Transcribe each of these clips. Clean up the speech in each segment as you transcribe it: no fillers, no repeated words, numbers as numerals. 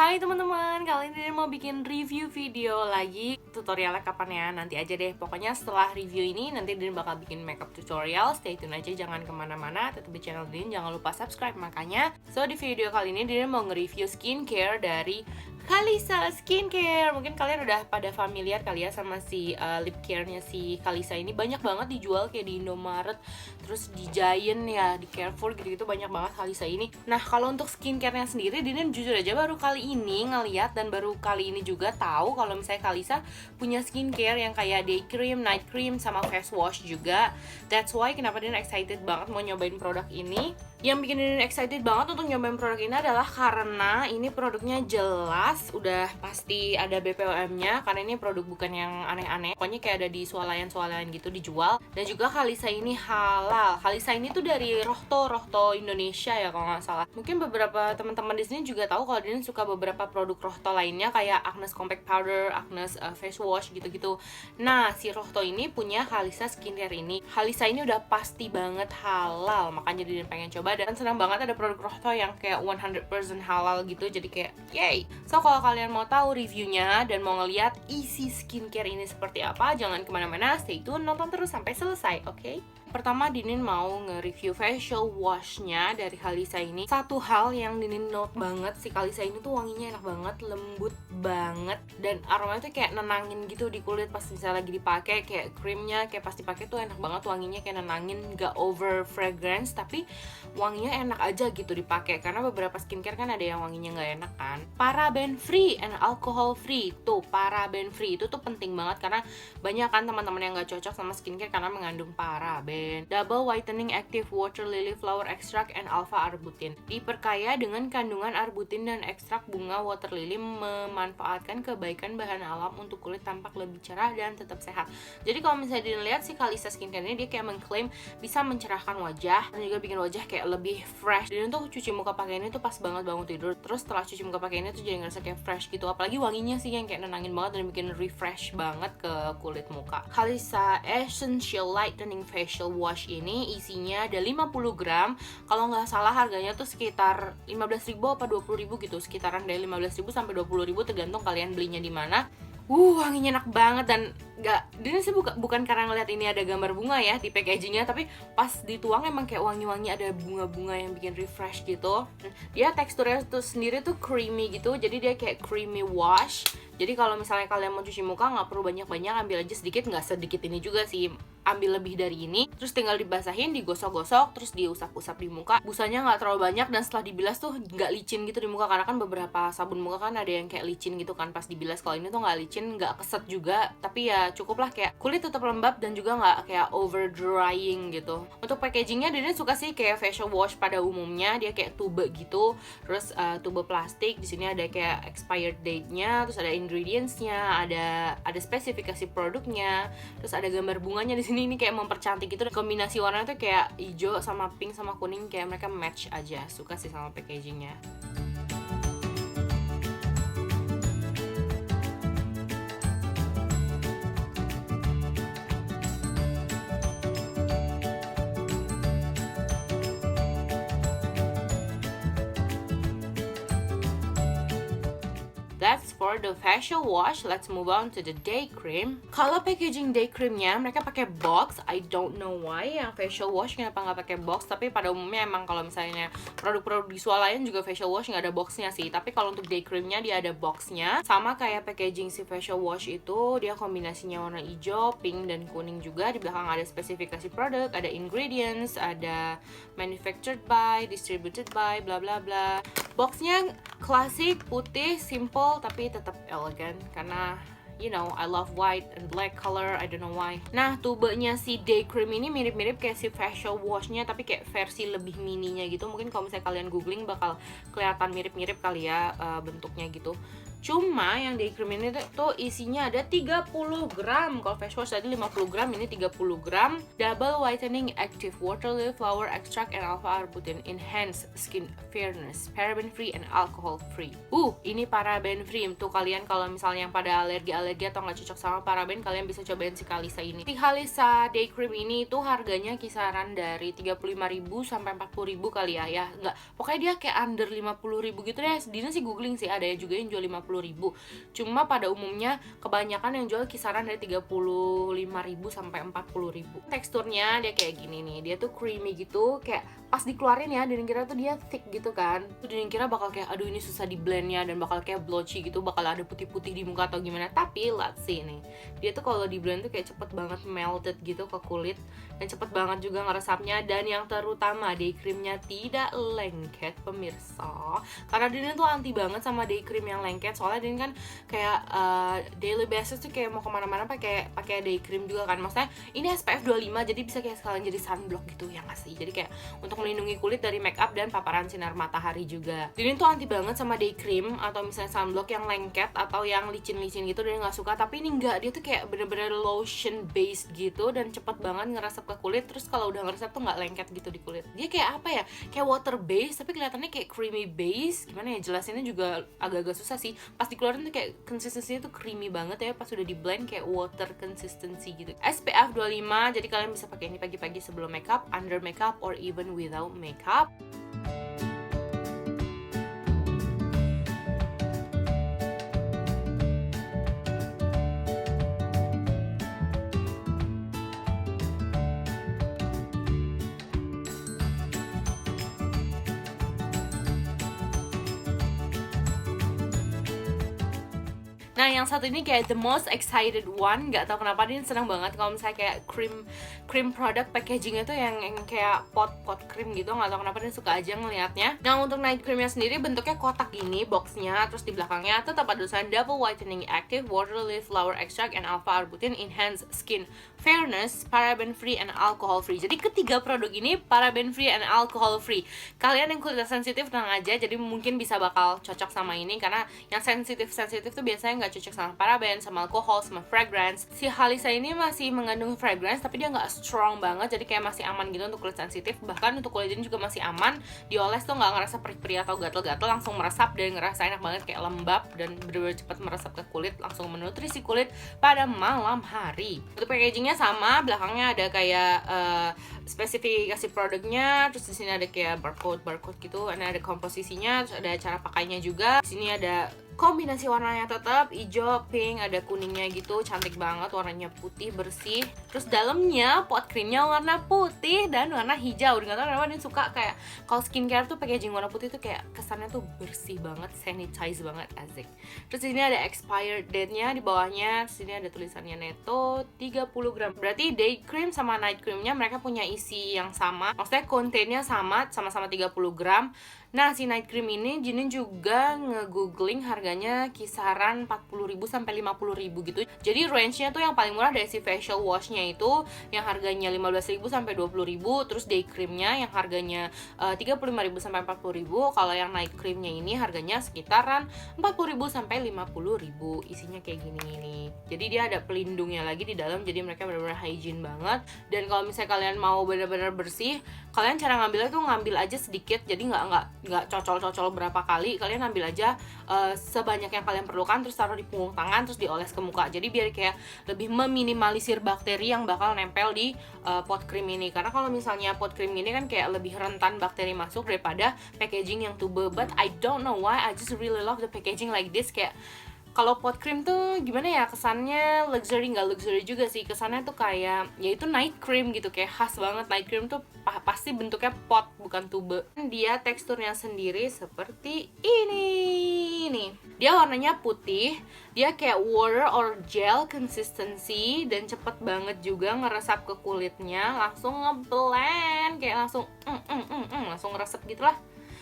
Hai teman-teman, kali ini mau bikin review video lagi. Tutorialnya kapan ya? Nanti aja deh. Pokoknya setelah review ini, nanti Din bakal bikin makeup tutorial. Stay tune aja, jangan kemana-mana. Tetap di channel Din, jangan lupa subscribe makanya. So, di video kali ini Din mau nge-review skincare dari Kalisa Skincare. Mungkin kalian udah pada familiar kali ya sama si lip care-nya si Kalisa ini. Banyak banget dijual kayak di Indomaret, terus di Giant ya, di Carrefour gitu-gitu, banyak banget Kalisa ini. Nah, kalau untuk skincare-nya sendiri, Dinen jujur aja baru kali ini ngeliat dan baru kali ini juga tahu kalau misalnya Kalisa punya skincare yang kayak day cream, night cream, sama face wash juga. That's why kenapa Dinen excited banget mau nyobain produk ini. Yang bikin Dinen excited banget untuk nyobain produk ini adalah karena ini produknya jelas, udah pasti ada BPOM-nya, karena ini produk bukan yang aneh-aneh. Pokoknya kayak ada di swalayan-swalayan gitu dijual. Dan juga Kalisa ini halal. Kalisa ini tuh dari Rohto Indonesia ya kalau nggak salah. Mungkin beberapa teman-teman di sini juga tahu kalau Dinen suka beberapa produk Rohto lainnya kayak Agnes Compact Powder, Agnes Face Wash gitu-gitu. Nah, si Rohto ini punya Kalisa Skincare ini. Kalisa ini udah pasti banget halal, makanya Dinen pengen coba. Dan senang banget ada produk Rohto yang kayak 100% halal gitu, jadi kayak yay. So kalau kalian mau tahu reviewnya dan mau ngeliat isi skincare ini seperti apa, jangan kemana-mana, stay tune, nonton terus sampai selesai, oke? Pertama Dinin mau nge-review facial washnya dari Kalisa ini. Satu hal yang Dinin note banget, si Kalisa ini tuh wanginya enak banget, lembut banget, dan aromanya tuh kayak nenangin gitu di kulit pas misalnya lagi dipakai. Kayak krimnya kayak pas dipakai tuh enak banget, wanginya kayak nenangin, gak over fragrance, tapi wanginya enak aja gitu dipakai. Karena beberapa skincare kan ada yang wanginya gak enak kan. Paraben free and alcohol free. Tuh, paraben free itu tuh penting banget karena banyak kan teman-teman yang gak cocok sama skincare karena mengandung paraben. Double Whitening Active Water Lily Flower Extract and Alpha Arbutin. Diperkaya dengan kandungan arbutin dan ekstrak bunga water lily, memanfaatkan kebaikan bahan alam untuk kulit tampak lebih cerah dan tetap sehat. Jadi kalau misalnya dilihat si Kalisa Skincare ini, dia kayak mengklaim bisa mencerahkan wajah dan juga bikin wajah kayak lebih fresh. Dan untuk cuci muka pakai ini tuh pas banget bangun tidur. Terus setelah cuci muka pakai ini tuh jadi ngerasa kayak fresh gitu. Apalagi wanginya sih yang kayak nenangin banget dan bikin refresh banget ke kulit muka. Kalisa Essential Lightening Facial Wash ini isinya ada 50 gram. Kalau nggak salah harganya tuh sekitar 15.000 apa 20.000 gitu. Sekitaran dari 15.000 sampai 20.000 tergantung kalian belinya di mana. Wanginya enak banget dan Dina sih bukan karena ngeliat ini ada gambar bunga ya di packagingnya, tapi pas dituang emang kayak wangi-wangi, ada bunga-bunga yang bikin refresh gitu. Dia teksturnya tuh sendiri tuh creamy gitu, jadi dia kayak creamy wash. Jadi kalau misalnya kalian mau cuci muka nggak perlu banyak-banyak, ambil aja sedikit, nggak sedikit ini juga sih, ambil lebih dari ini, terus tinggal dibasahin, digosok-gosok, terus diusap-usap di muka. Busanya nggak terlalu banyak dan setelah dibilas tuh nggak licin gitu di muka, karena kan beberapa sabun muka kan ada yang kayak licin gitu kan pas dibilas. Kalau ini tuh nggak licin, nggak keset juga, tapi ya cukup lah, kayak kulit tetap lembab dan juga nggak kayak over drying gitu. Untuk packagingnya Dina suka sih kayak facial wash pada umumnya, dia kayak tube gitu, terus tube plastik. Di sini ada kayak expired date-nya, terus ada ingredients-nya, ada spesifikasi produknya, terus ada gambar bunganya di sini. Ini kayak mempercantik gitu, dan kombinasi warnanya tuh kayak hijau sama pink sama kuning, kayak mereka match aja. Suka sih sama packagingnya. That's for the facial wash. Let's move on to the day cream. Kalau packaging day creamnya mereka pakai box. I don't know why. Yang facial wash kenapa nggak pakai box? Tapi pada umumnya emang kalau misalnya produk-produk di swalayan juga facial wash nggak ada boxnya sih. Tapi kalau untuk day creamnya dia ada boxnya. Sama kayak packaging si facial wash itu, dia kombinasinya warna hijau, pink, dan kuning juga. Di belakang ada spesifikasi produk, ada ingredients, ada manufactured by, distributed by, bla bla bla. Boxnya klasik, putih, simple, tapi tetap elegan karena you know, I love white and black color, I don't know why. Nah, tubenya si day cream ini mirip-mirip kayak si facial washnya, tapi kayak versi lebih mininya gitu. Mungkin kalau misalnya kalian googling bakal kelihatan mirip-mirip kali ya bentuknya gitu. Cuma yang day cream ini tuh isinya ada 30 gram. Kalau face wash tadi 50 gram, ini 30 gram. Double whitening active water leaf flower extract and alpha arbutin enhance skin fairness, paraben free and alcohol free. Ini paraben free. Tuh kalian kalau misalnya yang pada alergi atau nggak cocok sama paraben, kalian bisa cobain si Kalisa ini. Si Kalisa day cream ini tuh harganya kisaran dari 35.000 sampai 40.000 kali ya. Nggak, pokoknya dia kayak under 50.000 gitu deh. Dina sih googling sih, ada juga yang jual 50.000. Cuma pada umumnya kebanyakan yang jual kisaran dari 35.000 sampai 40.000. Teksturnya dia kayak gini nih, dia tuh creamy gitu, kayak pas dikeluarin ya, Dina kira tuh dia thick gitu kan. Dina kira bakal kayak aduh ini susah di blendnya dan bakal kayak blotchy gitu, bakal ada putih-putih di muka atau gimana. Tapi let's see nih, dia tuh kalau di blend tuh kayak cepet banget melted gitu ke kulit, dan cepet banget juga ngeresapnya. Dan yang terutama day creamnya tidak lengket pemirsa, karena Dina tuh anti banget sama day cream yang lengket. Soalnya Dina kan kayak daily basis tuh kayak mau kemana-mana pakai day cream juga kan. Maksudnya ini SPF 25 jadi bisa kayak sekalian jadi sunblock gitu ya nggak sih. Jadi kayak untuk melindungi kulit dari make up dan paparan sinar matahari juga. Dina tuh anti banget sama day cream atau misalnya sunblock yang lengket atau yang licin-licin gitu, Dina nggak suka. Tapi ini enggak, dia tuh kayak bener-bener lotion based gitu dan cepet banget ngeresep ke kulit. Terus kalau udah ngeresep tuh nggak lengket gitu di kulit. Dia kayak apa ya, kayak water based tapi kelihatannya kayak creamy base. Gimana ya jelasinnya juga agak-agak susah sih. Pas dikeluarin tuh kayak konsistensinya tuh creamy banget ya, pas udah di blend kayak water consistency gitu. SPF 25, jadi kalian bisa pakai ini pagi-pagi sebelum makeup, under makeup, or even without makeup. Nah, yang satu ini kayak the most excited one. Gak tau kenapa dia seneng banget kalau misalnya kayak cream product packagingnya tuh yang kayak pot cream gitu. Gak tau kenapa dia suka aja ngeliatnya. Nah, untuk night creamnya sendiri bentuknya kotak gini boxnya. Terus di belakangnya tetap ada tulisan double whitening active water leaf flower extract and alpha arbutin enhance skin fairness, paraben free and alcohol free. Jadi ketiga produk ini paraben free and alcohol free. Kalian yang kulitnya sensitif tenang aja, jadi mungkin bisa bakal cocok sama ini. Karena yang sensitif tuh biasanya nggak cocok sama paraben, sama alkohol, sama fragrance. Si Kalisa ini masih mengandung fragrance tapi dia nggak strong banget, jadi kayak masih aman gitu untuk kulit sensitif. Bahkan untuk kulit ini juga masih aman, dioles tuh nggak ngerasa perih-perih atau gatel-gatel, langsung meresap dan ngerasa enak banget, kayak lembab dan bener-bener cepat meresap ke kulit, langsung menutrisi kulit pada malam hari. Untuk packagingnya sama, belakangnya ada kayak spesifikasi produknya, terus di sini ada kayak barcode gitu, ada komposisinya, terus ada cara pakainya juga. Di sini ada kombinasi warnanya tetap hijau, pink, ada kuningnya gitu, cantik banget, warnanya putih bersih. Terus dalamnya pot creamnya warna putih dan warna hijau. Nggak tahu kenapa dia suka kayak kalau skincare tuh packaging warna putih tuh kayak kesannya tuh bersih banget, sanitize banget, asik. Terus ini ada expired date-nya di bawahnya. Terus ini ada tulisannya Netto 30 gram. Berarti day cream sama night creamnya mereka punya isi yang sama, maksudnya kontennya sama-sama 30 gram. Nah, si night cream ini Jinin juga nge-googling harganya kisaran 40.000 sampai 50.000 gitu. Jadi range-nya tuh yang paling murah dari si facial wash-nya itu yang harganya 15.000 sampai 20.000, terus day cream-nya yang harganya 35.000 sampai 40.000. Kalau yang night cream-nya ini harganya sekitaran 40.000 sampai 50.000. Isinya kayak gini nih. Jadi dia ada pelindungnya lagi di dalam, jadi mereka benar-benar hygiene banget. Dan kalau misalnya kalian mau benar-benar bersih, kalian cara ngambilnya tuh ngambil aja sedikit, jadi nggak cocol-cocol berapa kali. Kalian ambil aja sebanyak yang kalian perlukan, terus taruh di punggung tangan, terus dioles ke muka. Jadi biar kayak lebih meminimalisir bakteri yang bakal nempel di pot cream ini. Karena kalau misalnya pot cream ini kan kayak lebih rentan bakteri masuk daripada packaging yang tube. But I don't know why, I just really love the packaging like this. Kayak kalau pot cream tuh gimana ya, kesannya luxury, nggak luxury juga sih, kesannya tuh kayak ya itu night cream gitu, kayak khas banget. Night cream tuh pasti bentuknya pot bukan tube. Dia teksturnya sendiri seperti ini nih, dia warnanya putih, dia kayak water or gel consistency dan cepet banget juga ngeresap ke kulitnya, langsung ngeblend kayak langsung langsung ngeresep gitulah.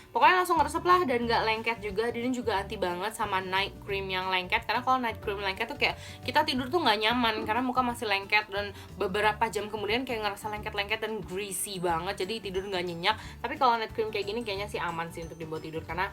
Pokoknya langsung ngeresep lah dan gak lengket juga. Dini juga anti banget sama night cream yang lengket. Karena kalau night cream lengket tuh kayak kita tidur tuh gak nyaman, karena muka masih lengket. Dan beberapa jam kemudian kayak ngerasa lengket-lengket dan greasy banget, jadi tidur gak nyenyak. Tapi kalau night cream kayak gini kayaknya sih aman sih untuk dibuat tidur, karena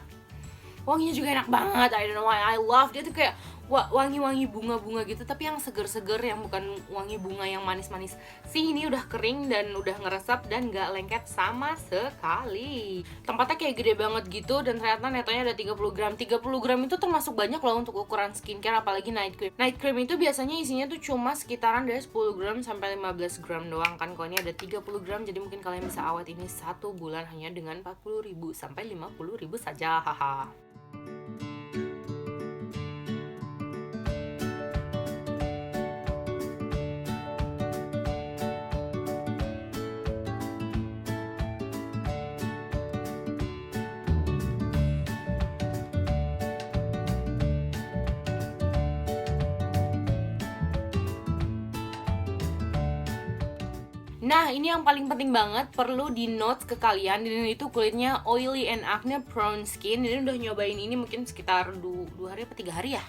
wanginya juga enak banget. I don't know why I love dia tuh kayak wangi-wangi bunga-bunga gitu, tapi yang seger-seger, yang bukan wangi bunga yang manis-manis. Ini udah kering dan udah ngeresap dan gak lengket sama sekali. Tempatnya kayak gede banget gitu, dan ternyata netonya ada 30 gram. 30 gram itu termasuk banyak loh untuk ukuran skincare, apalagi night cream. Night cream itu biasanya isinya tuh cuma sekitaran dari 10 gram sampai 15 gram doang kan. Kalau ini ada 30 gram, jadi mungkin kalian bisa awet ini 1 bulan hanya dengan 40.000 sampai 50.000 saja, haha. Nah, ini yang paling penting banget, perlu di notes ke kalian. Ini itu kulitnya oily and acne prone skin. Ini udah nyobain ini mungkin sekitar 2 hari apa 3 hari ya?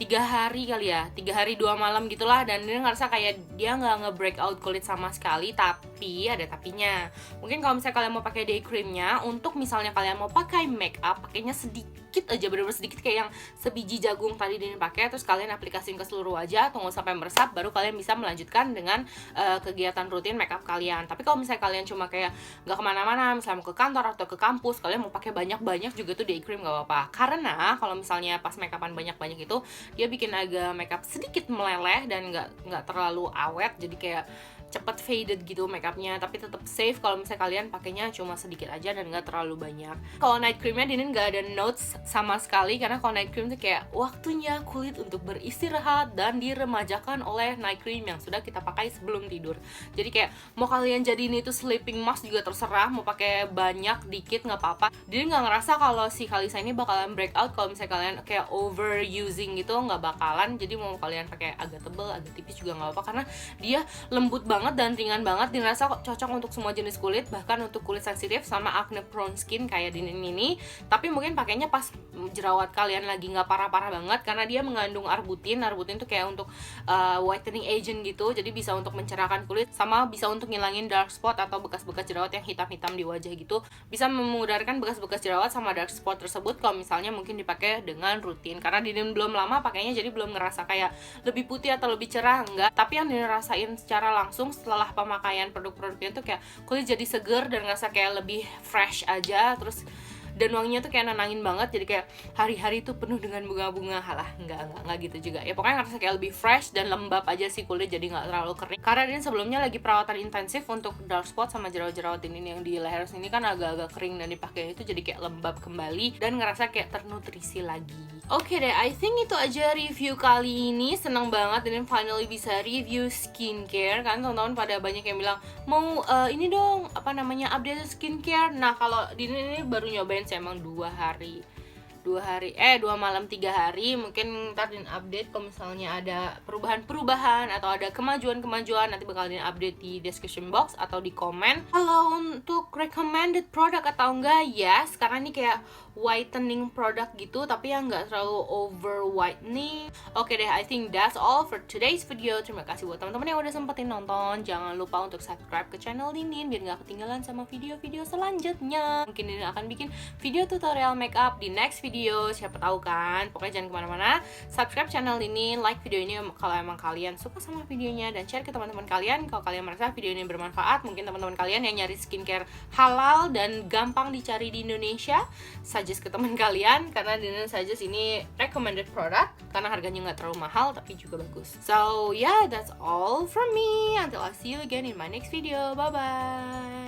3 hari kali ya, 3 hari 2 malam gitulah. Dan dia ngerasa kayak dia nggak nge-breakout kulit sama sekali. Tapi ada tapinya. Mungkin kalau misalnya kalian mau pakai day creamnya, untuk misalnya kalian mau pakai make up, pakainya sedikit aja, bener-bener sedikit, kayak yang sebiji jagung tadi Dini pakai. Terus kalian aplikasiin ke seluruh wajah, tunggu sampai meresap, baru kalian bisa melanjutkan dengan kegiatan rutin make up kalian. Tapi kalau misalnya kalian cuma kayak nggak kemana-mana, misalnya mau ke kantor atau ke kampus, kalian mau pakai banyak-banyak juga tuh day cream nggak apa-apa. Karena kalau misalnya pas make upan banyak-banyak itu, dia bikin agak makeup sedikit meleleh dan nggak terlalu awet, jadi kayak cepet faded gitu makeupnya, tapi tetap safe kalau misalnya kalian pakainya cuma sedikit aja dan nggak terlalu banyak. Kalau night creamnya Dinin nggak ada notes sama sekali, karena kalau night cream tuh kayak waktunya kulit untuk beristirahat dan diremajakan oleh night cream yang sudah kita pakai sebelum tidur. Jadi kayak mau kalian jadiin itu sleeping mask juga terserah, mau pakai banyak dikit nggak apa-apa. Dinin nggak ngerasa kalau si Kalisa ini bakalan breakout kalau misalnya kalian kayak overusing gitu, nggak bakalan. Jadi mau kalian pakai agak tebel, agak tipis juga nggak apa-apa, karena dia lembut banget dan ringan banget, dirasa cocok untuk semua jenis kulit, bahkan untuk kulit sensitif sama acne prone skin kayak Dinin ini. Tapi mungkin pakainya pas jerawat kalian lagi nggak parah-parah banget, karena dia mengandung arbutin. Arbutin tuh kayak untuk whitening agent gitu, jadi bisa untuk mencerahkan kulit, sama bisa untuk ngilangin dark spot atau bekas-bekas jerawat yang hitam-hitam di wajah gitu. Bisa memudarkan bekas-bekas jerawat sama dark spot tersebut kalau misalnya mungkin dipakai dengan rutin. Karena Dinin belum lama pakainya, jadi belum ngerasa kayak lebih putih atau lebih cerah, enggak. Tapi yang Dinin rasain secara langsung setelah pemakaian produk-produknya tuh kayak kulit jadi seger dan ngerasa kayak lebih fresh aja. Terus dan wanginya tuh kayak nenangin banget, jadi kayak hari-hari tuh penuh dengan bunga-bunga. Halah, enggak gitu juga ya, pokoknya ngerasa kayak lebih fresh dan lembab aja sih kulit, jadi nggak terlalu kering. Karena Din sebelumnya lagi perawatan intensif untuk dark spot sama jerawat-jerawat ini yang di leher sini kan agak-agak kering, dan dipakai itu jadi kayak lembab kembali dan ngerasa kayak ternutrisi lagi. Oke deh, I think itu aja review kali ini. Seneng banget dan finally bisa review skincare. Kan teman-teman pada banyak yang bilang mau ini dong, apa namanya, update skincare. Nah, kalau ini baru nyobain sih emang 2 malam 3 hari. Mungkin ntar Din update kalau misalnya ada perubahan-perubahan atau ada kemajuan-kemajuan, nanti bakal Din update di description box atau di komen. Kalau untuk recommended product atau enggak, yes, karena ini kayak whitening product gitu, tapi yang nggak terlalu over whitening. Oke deh, I think that's all for today's video. Terima kasih buat teman-teman yang udah sempetin nonton. Jangan lupa untuk subscribe ke channel Dinin biar nggak ketinggalan sama video-video selanjutnya. Mungkin Dinin akan bikin video tutorial makeup di next video, siapa tahu kan. Pokoknya jangan kemana-mana, subscribe channel ini, like video ini kalau emang kalian suka sama videonya, dan share ke teman-teman kalian kalau kalian merasa video ini bermanfaat. Mungkin teman-teman kalian yang nyari skincare halal dan gampang dicari di Indonesia, suggest ke teman kalian, karena Dinin suggest ini recommended product karena harganya nggak terlalu mahal tapi juga bagus. So yeah, that's all from me. Until I see you again in my next video. Bye bye.